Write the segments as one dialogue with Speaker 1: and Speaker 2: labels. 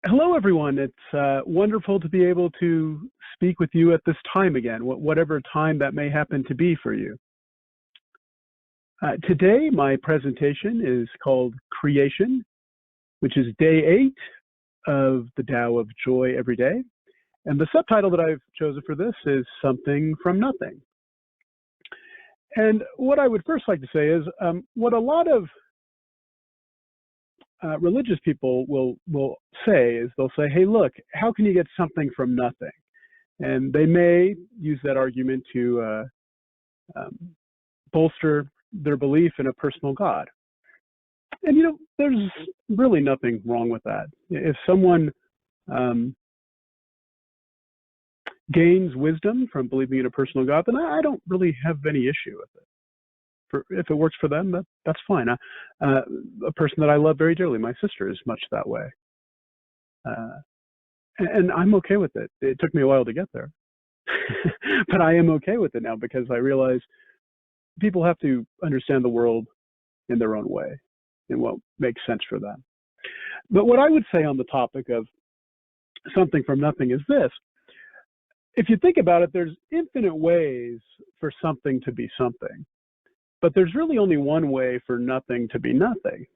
Speaker 1: Hello, everyone. It's wonderful to be able to speak with you at this time again, whatever time that may happen to be for you. Today, my presentation is called Creation, which is day 8 of the Tao of Joy Every Day. And the subtitle that I've chosen for this is Something from Nothing. And what I would first like to say is what a lot of religious people will say is they'll say, hey, look, how can you get something from nothing? And they may use that argument to bolster their belief in a personal God. And, there's really nothing wrong with that. If someone gains wisdom from believing in a personal God, then I don't really have any issue with it. If it works for them, that's fine. A person that I love very dearly, my sister, is much that way. And I'm okay with it. It took me a while to get there. But I am okay with it now because I realize people have to understand the world in their own way and what makes sense for them. But what I would say on the topic of something from nothing is this. If you think about it, there's infinite ways for something to be something. But there's really only one way for nothing to be nothing.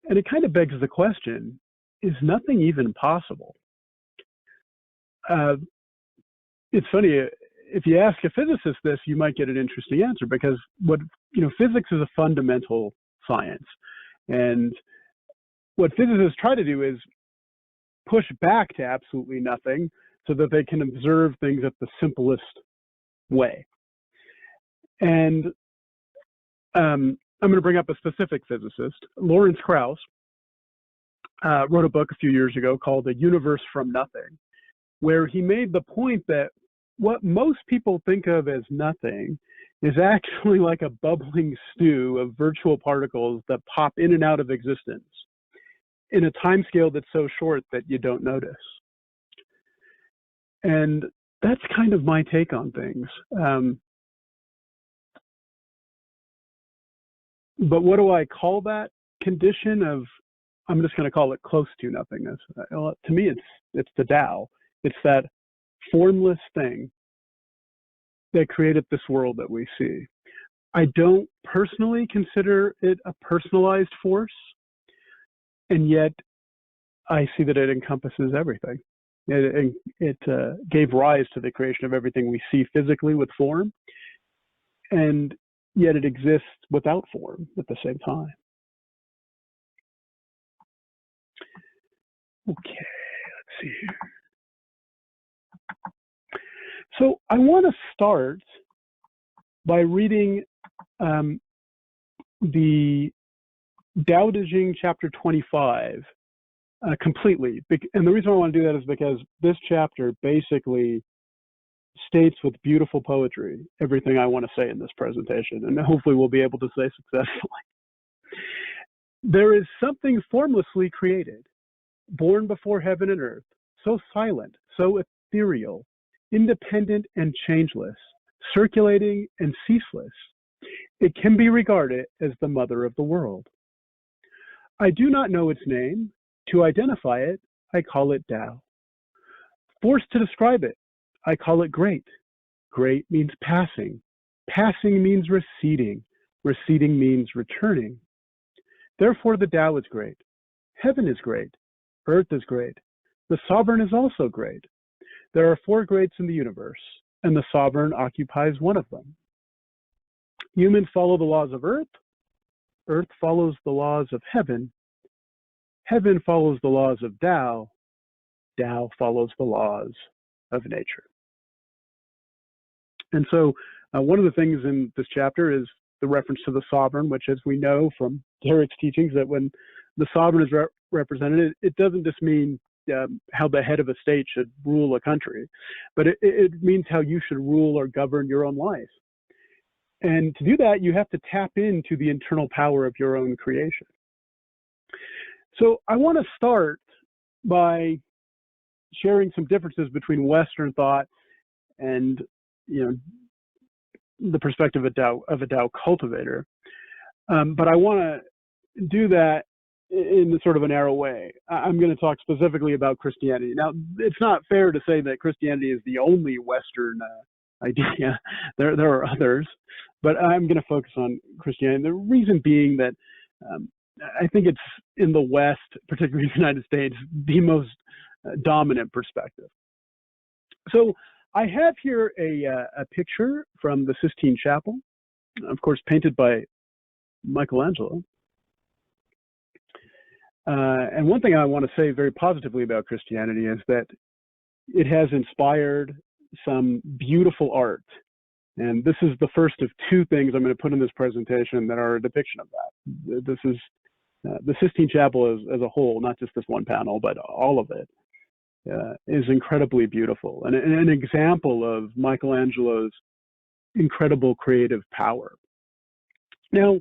Speaker 1: And it kind of begs the question, is nothing even possible? It's funny, if you ask a physicist this, you might get an interesting answer because physics is a fundamental science. And what physicists try to do is push back to absolutely nothing so that they can observe things at the simplest way. And I'm going to bring up a specific physicist. Lawrence Krauss wrote a book a few years ago called The Universe from Nothing, where he made the point that what most people think of as nothing is actually like a bubbling stew of virtual particles that pop in and out of existence in a time scale that's so short that you don't notice. And that's kind of my take on things. But what do I call that condition of? I'm just going to call it close to nothingness. To me, it's the Tao. It's that formless thing that created this world that we see. I don't personally consider it a personalized force, and yet I see that it encompasses everything. It gave rise to the creation of everything we see physically with form, and yet it exists without form at the same time. Okay, let's see here. So I want to start by reading the Tao Te Ching chapter 25 completely. And the reason I want to do that is because this chapter basically states with beautiful poetry everything I want to say in this presentation, and hopefully we'll be able to say successfully. There is something formlessly created, born before heaven and earth, so silent, so ethereal, independent and changeless, circulating and ceaseless. It can be regarded as the mother of the world. I do not know its name. To identify it, I call it Tao. Forced to describe it, I call it great. Great means passing. Passing means receding. Receding means returning. Therefore, the Tao is great. Heaven is great. Earth is great. The sovereign is also great. There are 4 greats in the universe, and the sovereign occupies one of them. Humans follow the laws of earth. Earth follows the laws of heaven. Heaven follows the laws of Tao. Tao follows the laws of nature. And so one of the things in this chapter is the reference to the sovereign, which, as we know from Derek's teachings, that when the sovereign is represented, it doesn't just mean how the head of a state should rule a country, but it means how you should rule or govern your own life. And to do that, you have to tap into the internal power of your own creation. So I want to start by sharing some differences between Western thought and the perspective of a Tao cultivator. But I want to do that in sort of a narrow way. I'm going to talk specifically about Christianity. Now, it's not fair to say that Christianity is the only Western idea. There are others, but I'm going to focus on Christianity. The reason being that I think it's in the West, particularly the United States, the most dominant perspective. So I have here a picture from the Sistine Chapel, of course, painted by Michelangelo. And one thing I want to say very positively about Christianity is that it has inspired some beautiful art. And this is the first of two things I'm going to put in this presentation that are a depiction of that. This is the Sistine Chapel as a whole, not just this one panel, but all of it, is incredibly beautiful. And an example of Michelangelo's incredible creative power. Now,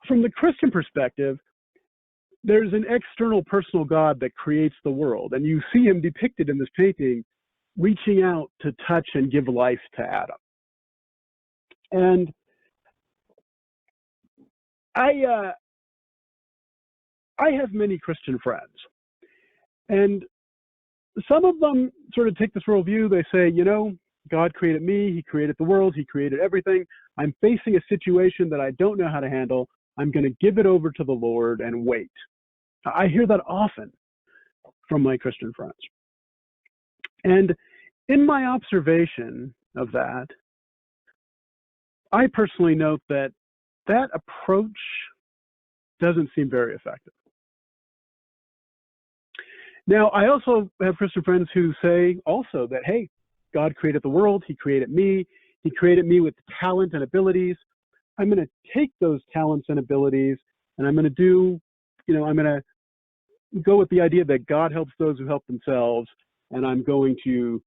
Speaker 1: from the Christian perspective, there's an external personal God that creates the world. And you see him depicted in this painting, reaching out to touch and give life to Adam. And I have many Christian friends. And some of them sort of take this worldview. They say, you know, God created me, he created the world, he created everything. I'm facing a situation that I don't know how to handle. I'm going to give it over to the Lord and wait. I hear that often from my Christian friends. And in my observation of that, I personally note that that approach doesn't seem very effective. Now, I also have Christian friends who say also that, hey, God created the world, he created me with talent and abilities. I'm going to take those talents and abilities and I'm going to do, I'm going to go with the idea that God helps those who help themselves, and I'm going to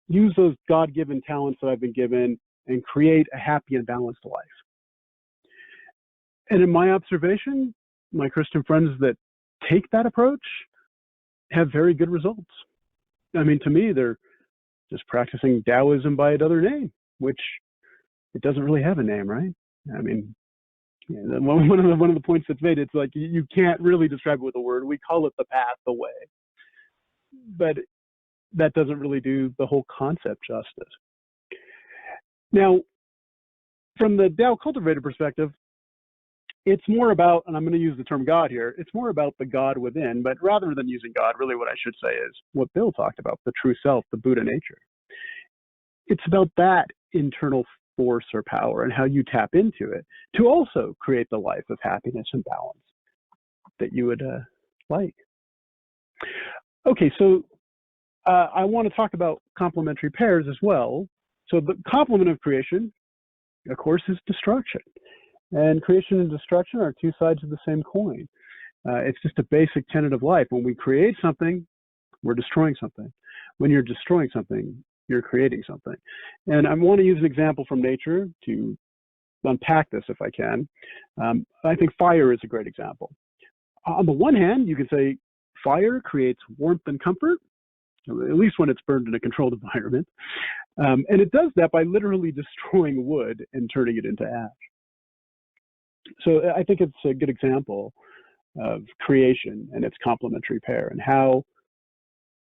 Speaker 1: use those God-given talents that I've been given and create a happy and balanced life. And in my observation, my Christian friends that take that approach have very good results. I mean, to me, they're just practicing Taoism by another name, which it doesn't really have a name, right? I mean, one of the points that's made, it's like you can't really describe it with a word. We call it the path, the way. But that doesn't really do the whole concept justice. Now, from the Tao cultivator perspective, it's more about, and I'm going to use the term God here, it's more about the God within, but rather than using God, really what I should say is what Bill talked about, the true self, the Buddha nature. It's about that internal force or power and how you tap into it to also create the life of happiness and balance that you would like. Okay, so I want to talk about complementary pairs as well. So the complement of creation, of course, is destruction. And creation and destruction are two sides of the same coin. It's just a basic tenet of life. When we create something, we're destroying something. When you're destroying something, you're creating something. And I want to use an example from nature to unpack this if I can. I think fire is a great example. On the one hand, you can say fire creates warmth and comfort, at least when it's burned in a controlled environment. And it does that by literally destroying wood and turning it into ash. So I think it's a good example of creation and its complementary pair and how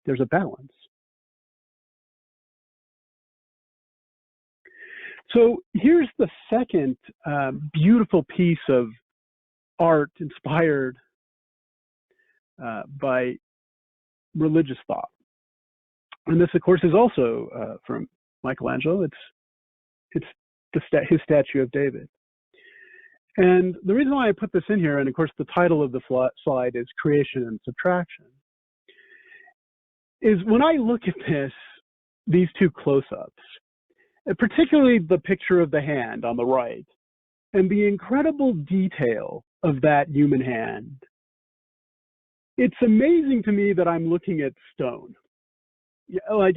Speaker 1: there's a balance. So here's the second beautiful piece of art inspired by religious thought. And this, of course, is also from Michelangelo. It's his statue of David. And the reason why I put this in here, and of course the title of the slide is Creation and Subtraction, is when I look at these two close-ups, particularly the picture of the hand on the right, and the incredible detail of that human hand, it's amazing to me that I'm looking at stone. Like,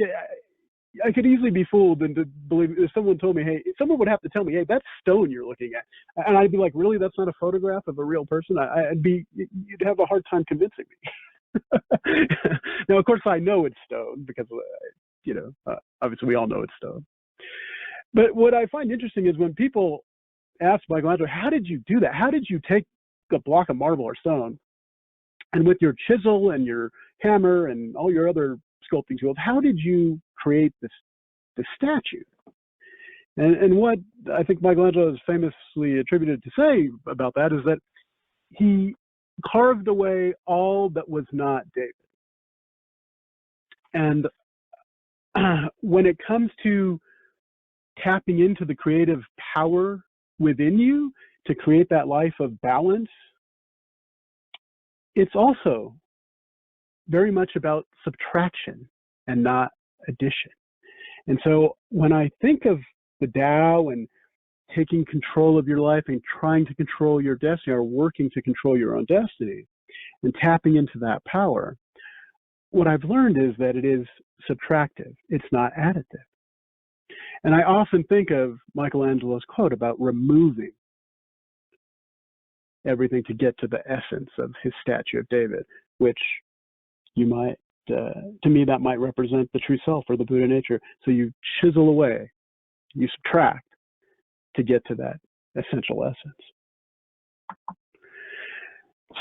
Speaker 1: I could easily be fooled into believing if someone told me, hey, someone would have to tell me, hey, that's stone you're looking at. And I'd be like, really? That's not a photograph of a real person? You'd have a hard time convincing me. Now, of course, I know it's stone because, obviously we all know it's stone. But what I find interesting is when people ask Michelangelo, how did you do that? How did you take a block of marble or stone And with your chisel and your hammer and all your other sculpting tools, how did you create this statue? And what I think Michelangelo is famously attributed to say about that is that he carved away all that was not David. And when it comes to tapping into the creative power within you to create that life of balance, it's also very much about subtraction and not addition. And so when I think of the Tao and taking control of your life and trying to control your destiny, or working to control your own destiny and tapping into that power, what I've learned is that it is subtractive. It's not additive. And I often think of Michelangelo's quote about removing everything to get to the essence of his statue of David, which you might, to me, that might represent the true self or the Buddha nature. So you chisel away, you subtract to get to that essential essence.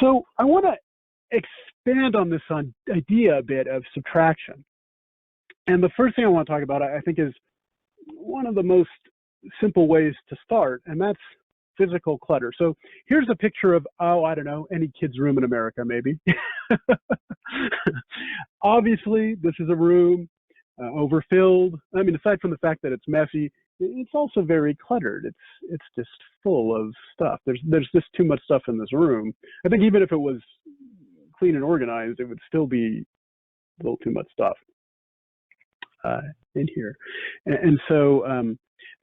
Speaker 1: So I want to expand on this idea a bit of subtraction. And the first thing I want to talk about, I think, is one of the most simple ways to start, and that's physical clutter. So here's a picture of, I don't know, any kid's room in America, maybe. Obviously, this is a room overfilled. I mean, aside from the fact that it's messy, it's also very cluttered. It's just full of stuff. There's just too much stuff in this room. I think even if it was clean and organized, it would still be a little too much stuff in here. And so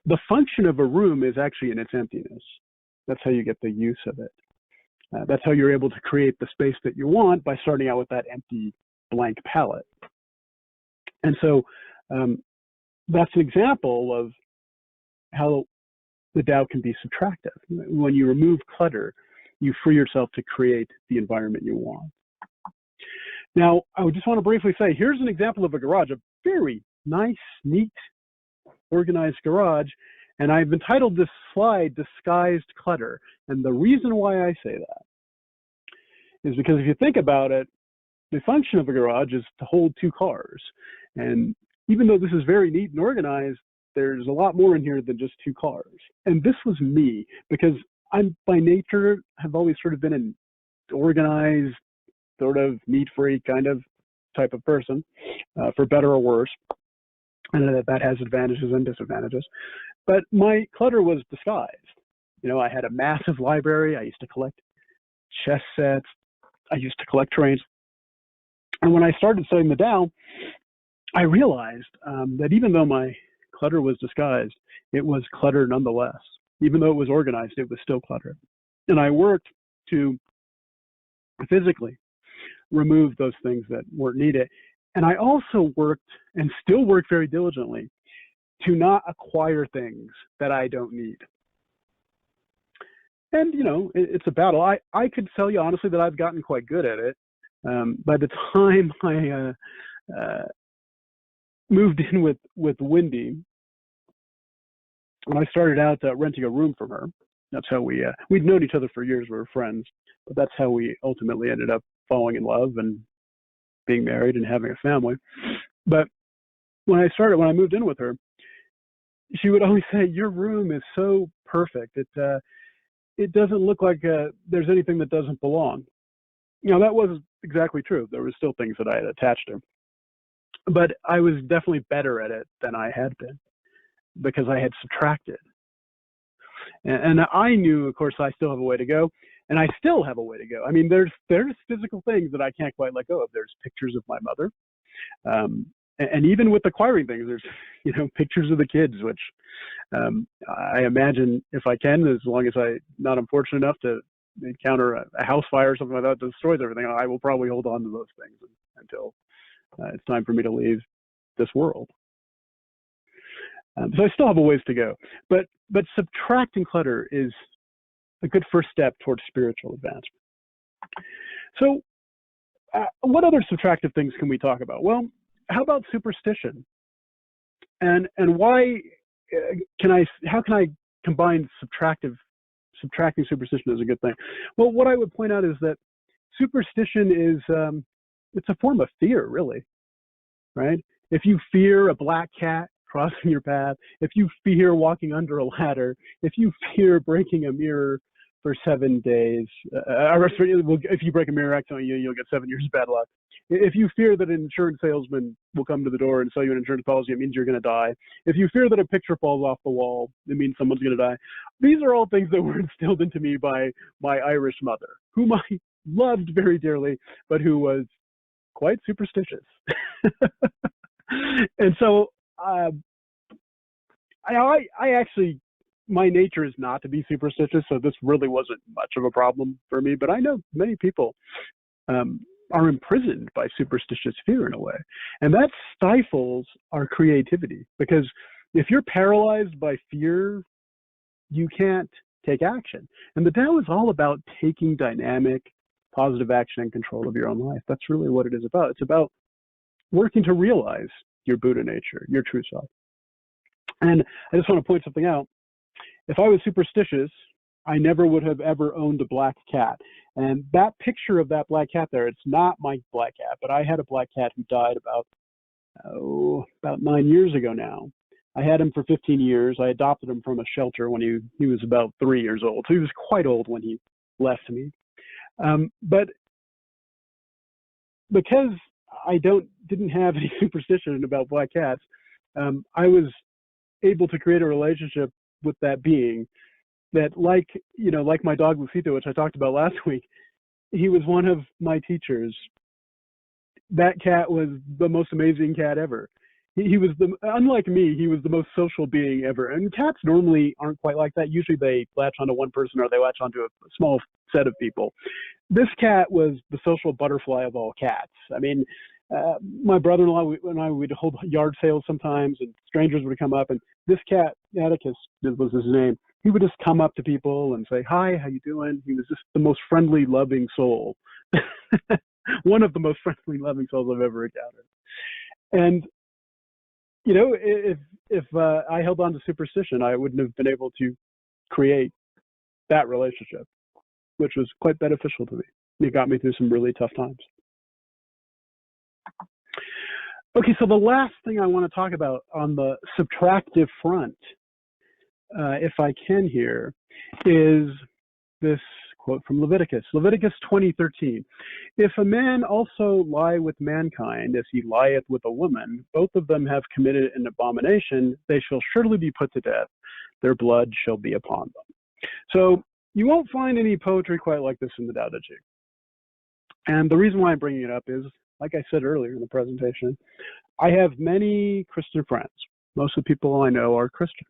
Speaker 1: the function of a room is actually in its emptiness. That's how you get the use of it. That's how you're able to create the space that you want, by starting out with that empty, blank palette. And so that's an example of how the Tao can be subtractive. When you remove clutter, you free yourself to create the environment you want. Now, I would just want to briefly say, here's an example of a garage, a very nice, neat, organized garage. And I've entitled this slide Disguised Clutter. And the reason why I say that is because if you think about it, the function of a garage is to hold two cars. And even though this is very neat and organized, there's a lot more in here than just two cars. And this was me, because I'm by nature have always sort of been an organized, sort of neat freak kind of type of person, for better or worse. And that has advantages and disadvantages. But my clutter was disguised. You know, I had a massive library. I used to collect chess sets. I used to collect trains. And when I started studying the Tao, I realized that even though my clutter was disguised, it was clutter nonetheless. Even though it was organized, it was still clutter. And I worked to physically remove those things that weren't needed. And I also worked, and still work very diligently, to not acquire things that I don't need. And, you know, it's a battle. I could tell you honestly that I've gotten quite good at it. By the time I moved in with Wendy, when I started out renting a room from her, that's how we'd known each other for years, we were friends, but that's how we ultimately ended up falling in love and being married and having a family. But when I moved in with her, she would always say, "Your room is so perfect. It doesn't look like there's anything that doesn't belong." You know, that was exactly true. There were still things that I had attached to, but I was definitely better at it than I had been, because I had subtracted. And I knew, of course, I still have a way to go, and I still have a way to go. I mean, there's physical things that I can't quite let go of. There's pictures of my mother, and even with acquiring things, there's, you know, pictures of the kids, which I imagine, if I can, as long as I'm not unfortunate enough to encounter a house fire or something like that that destroys everything, I will probably hold on to those things until it's time for me to leave this world. So I still have a ways to go, but subtracting clutter is a good first step towards spiritual advancement. So what other subtractive things can we talk about? Well, how about superstition? And why how can I combine subtracting superstition as a good thing? Well, what I would point out is that superstition is it's a form of fear, really, right? If you fear a black cat crossing your path, if you fear walking under a ladder, if you fear breaking a mirror for 7 days, if you break a mirror accidentally, you'll get 7 years of bad luck. If you fear that an insurance salesman will come to the door and sell you an insurance policy, it means you're going to die. If you fear that a picture falls off the wall, it means someone's going to die. These are all things that were instilled into me by my Irish mother, whom I loved very dearly, but who was quite superstitious. And so I actually, my nature is not to be superstitious, so this really wasn't much of a problem for me. But I know many people are imprisoned by superstitious fear in a way, and that stifles our creativity, because if you're paralyzed by fear, you can't take action. And the Tao is all about taking dynamic, positive action and control of your own life. That's really what it is about. It's about working to realize your Buddha nature, your true self. And I just want to point something out. If I was superstitious, I never would have ever owned a black cat. And that picture of that black cat there, it's not my black cat, but I had a black cat who died about 9 years ago now. I had him for 15 years. I adopted him from a shelter when he was about 3 years old. So he was quite old when he left me. But because I didn't have any superstition about black cats, I was able to create a relationship with that being that, like my dog Lucito, which I talked about last week, he was one of my teachers. That cat was the most amazing cat ever. He was unlike me, he was the most social being ever. And cats normally aren't quite like that. Usually they latch onto one person or they latch onto a small set of people. This cat was the social butterfly of all cats. I mean, my brother-in-law and I would hold yard sales sometimes, and strangers would come up, and this cat, Atticus was his name, he would just come up to people and say, "Hi, how you doing?" He was just the most friendly, loving soul. One of the most friendly, loving souls I've ever encountered. And if I held on to superstition, I wouldn't have been able to create that relationship, which was quite beneficial to me. It got me through some really tough times. Okay, so the last thing I want to talk about on the subtractive front, if I can here, is this quote from Leviticus 20:13. If a man also lie with mankind as he lieth with a woman, both of them have committed an abomination, they shall surely be put to death, their blood shall be upon them. So you won't find any poetry quite like this in the Tao Te Ching. And the reason why I'm bringing it up is, like I said earlier in the presentation, I have many Christian friends. Most of the people I know are Christian.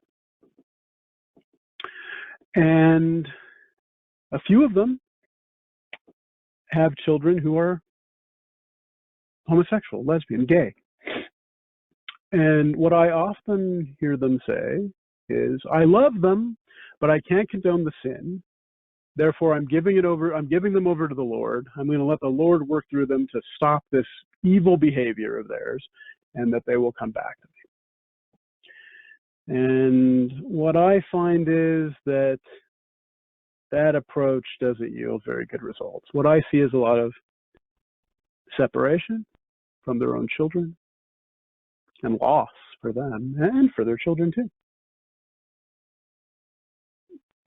Speaker 1: And a few of them have children who are homosexual, lesbian, gay. And what I often hear them say is, I love them, but I can't condone the sin. Therefore, I'm giving them over to the Lord. I'm going to let the Lord work through them to stop this evil behavior of theirs, and that they will come back to me. And what I find is that approach doesn't yield very good results. What I see is a lot of separation from their own children and loss for them and for their children too,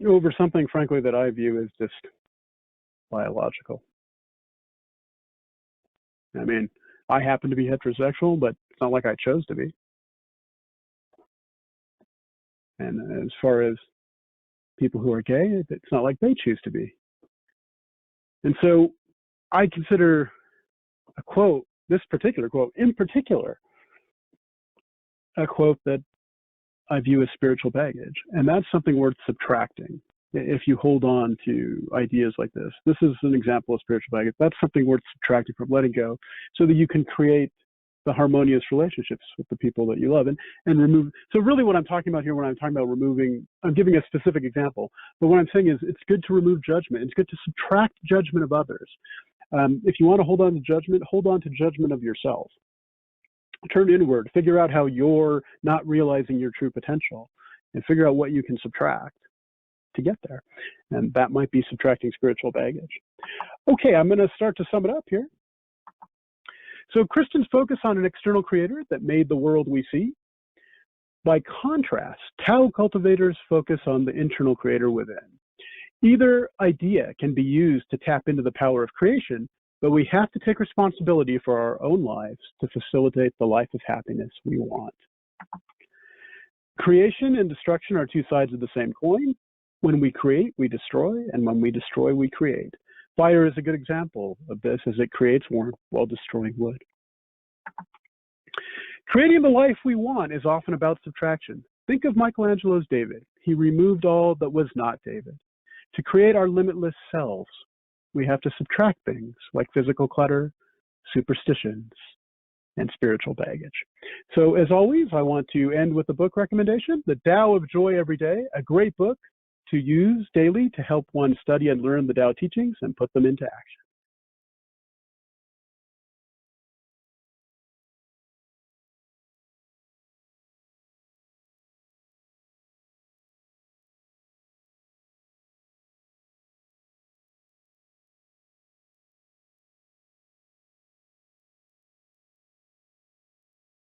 Speaker 1: over something, frankly, that I view as just biological. I mean, I happen to be heterosexual, but it's not like I chose to be. And as far as people who are gay, it's not like they choose to be. And so I consider a quote, this particular quote in particular, a quote that I view as spiritual baggage. And that's something worth subtracting if you hold on to ideas like this. This is an example of spiritual baggage. That's something worth subtracting from, letting go, so that you can create the harmonious relationships with the people that you love, and remove. So really what I'm talking about here when I'm talking about removing, I'm giving a specific example, but what I'm saying is it's good to remove judgment. It's good to subtract judgment of others. If you want to hold on to judgment of yourself. Turn inward, figure out how you're not realizing your true potential, and figure out what you can subtract. to get there. And that might be subtracting spiritual baggage. Okay, I'm going to start to sum it up here. So Christians focus on an external creator that made the world we see. By contrast, Tao cultivators focus on the internal creator within. Either idea can be used to tap into the power of creation, but we have to take responsibility for our own lives to facilitate the life of happiness we want. Creation and destruction are two sides of the same coin. When we create, we destroy, and when we destroy, we create. Fire is a good example of this, as it creates warmth while destroying wood. Creating the life we want is often about subtraction. Think of Michelangelo's David. He removed all that was not David. To create our limitless selves, we have to subtract things like physical clutter, superstitions, and spiritual baggage. So as always, I want to end with a book recommendation, The Tao of Joy Every Day, a great book to use daily to help one study and learn the Tao teachings and put them into action.